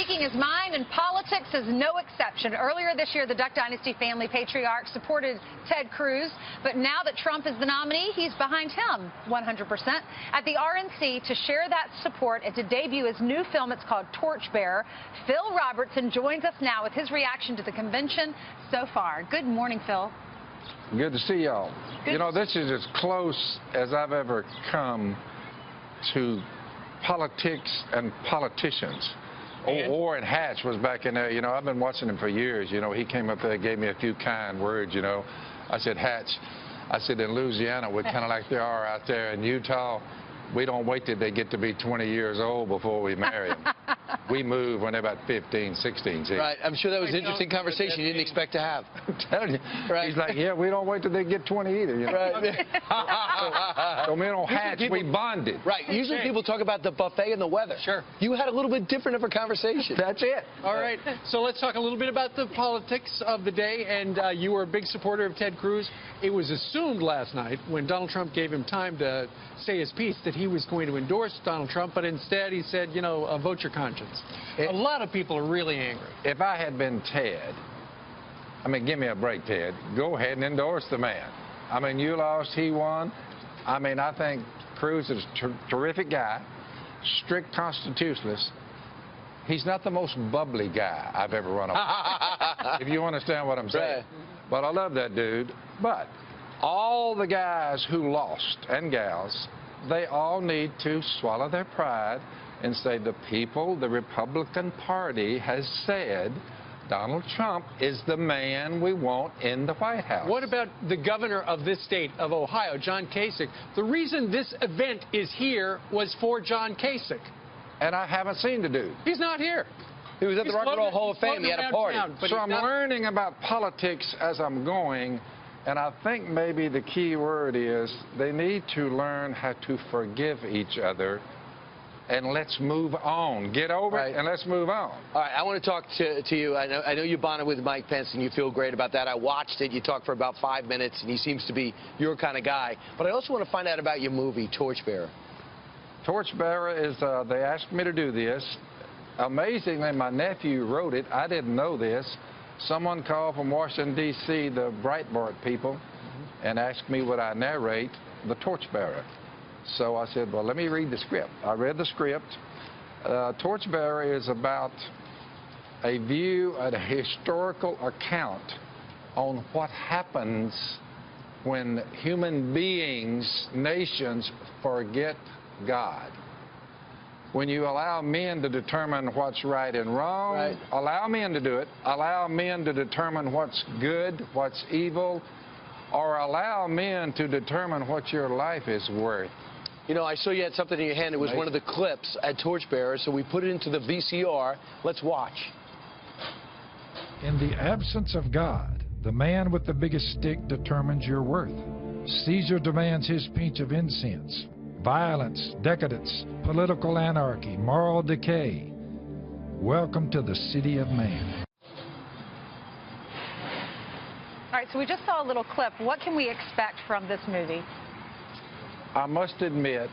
speaking his mind, and politics is no exception. Earlier this year, the Duck Dynasty family patriarch supported Ted Cruz, but now that Trump is the nominee, he's behind him 100%. At the RNC to share that support and to debut his new film, it's called Torchbearer, Phil Robertson joins us now with his reaction to the convention so far. Good morning, Phil. Good to see y'all. You know, this is as close as I've ever come to politics and politicians. Orrin Hatch was back in there. You know, I've been watching him for years. You know, he came up there and gave me a few kind words, you know. I said, Hatch, I said, in Louisiana, we're kind of like they are out there in Utah. We don't wait till they get to be 20 years old before we marry them. We move when they're about 15, 16. See? Right. I'm sure that was an interesting conversation you didn't expect to have. I'm telling you. Right. He's like, yeah, we don't wait till they get 20 either. You know? Right. So me and Hatch, we bonded. Right. Usually people talk about the buffet and the weather. Sure. You had a little bit different of a conversation. That's it. All right. So let's talk a little bit about the politics of the day. And you were a big supporter of Ted Cruz. It was assumed last night when Donald Trump gave him time to say his piece that he was going to endorse Donald Trump, but instead he said, you know, vote your conscience. A lot of people are really angry. If I had been Ted, I mean, give me a break, Ted. Go ahead and endorse the man. I mean, you lost, he won. I mean, I think Cruz is a terrific guy, strict constitutionalist. He's not the most bubbly guy I've ever run over. If you understand what I'm saying. Right. But I love that dude. But all the guys who lost, and gals, they all need to swallow their pride and say the people, the Republican Party has said Donald Trump is the man we want in the White House. What about the governor of this state of Ohio, John Kasich? The reason this event is here was for John Kasich. And I haven't seen the dude. He's not here. He was at the Rock and Roll Hall of Fame. He had a party. So I'm learning about politics as I'm going, and I think maybe the key word is they need to learn how to forgive each other, and let's move on. Get over it, and let's move on. All right, I want to talk to you. I know you bonded with Mike Pence, and you feel great about that. I watched it. You talked for about 5 minutes, and he seems to be your kind of guy. But I also want to find out about your movie, Torchbearer. Torchbearer is, they asked me to do this. Amazingly, my nephew wrote it. I didn't know this. Someone called from Washington, D.C., the Breitbart people, and asked me would I narrate the Torchbearer. So I said, well, let me read the script. I read the script. Torchbearer is about a view, a historical account on what happens when human beings, nations, forget God. When you allow men to determine what's right and wrong, allow men to do it, allow men to determine what's good, what's evil, or allow men to determine what your life is worth. You know, I saw you had something in your hand. It was one of the clips at Torchbearer, so we put it into the VCR. Let's watch. In the absence of God, the man with the biggest stick determines your worth. Caesar demands his pinch of incense. Violence, decadence, political anarchy, moral decay. Welcome to the city of man. All right, so we just saw a little clip. What can we expect from this movie? I must admit,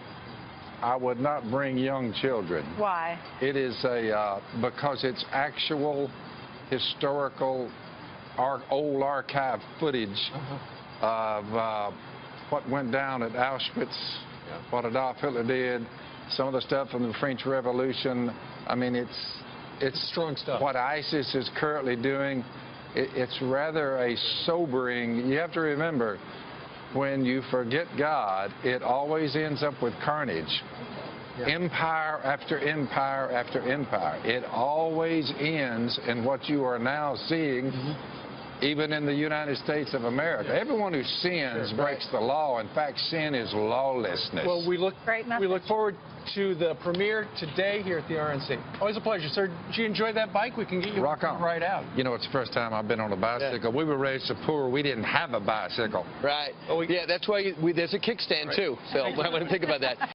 I would not bring young children. Why? It is because it's actual historical old archive footage of what went down at Auschwitz, what Adolf Hitler did, some of the stuff from the French Revolution. I mean, it's strong stuff. What ISIS is currently doing. It's rather a sobering. You have to remember, when you forget God, it always ends up with carnage. Empire after empire after empire. It always ends in what you are now seeing. Even in the United States of America. Everyone who sins breaks the law. In fact, sin is lawlessness. Well, we look forward to the premiere today here at the RNC. Always a pleasure, sir. Did you enjoy that bike? We can get you rock on right out. You know, it's the first time I've been on a bicycle. We were raised so poor, we didn't have a bicycle. Right. Yeah, that's why there's a kickstand, too, Phil. I want to think about that.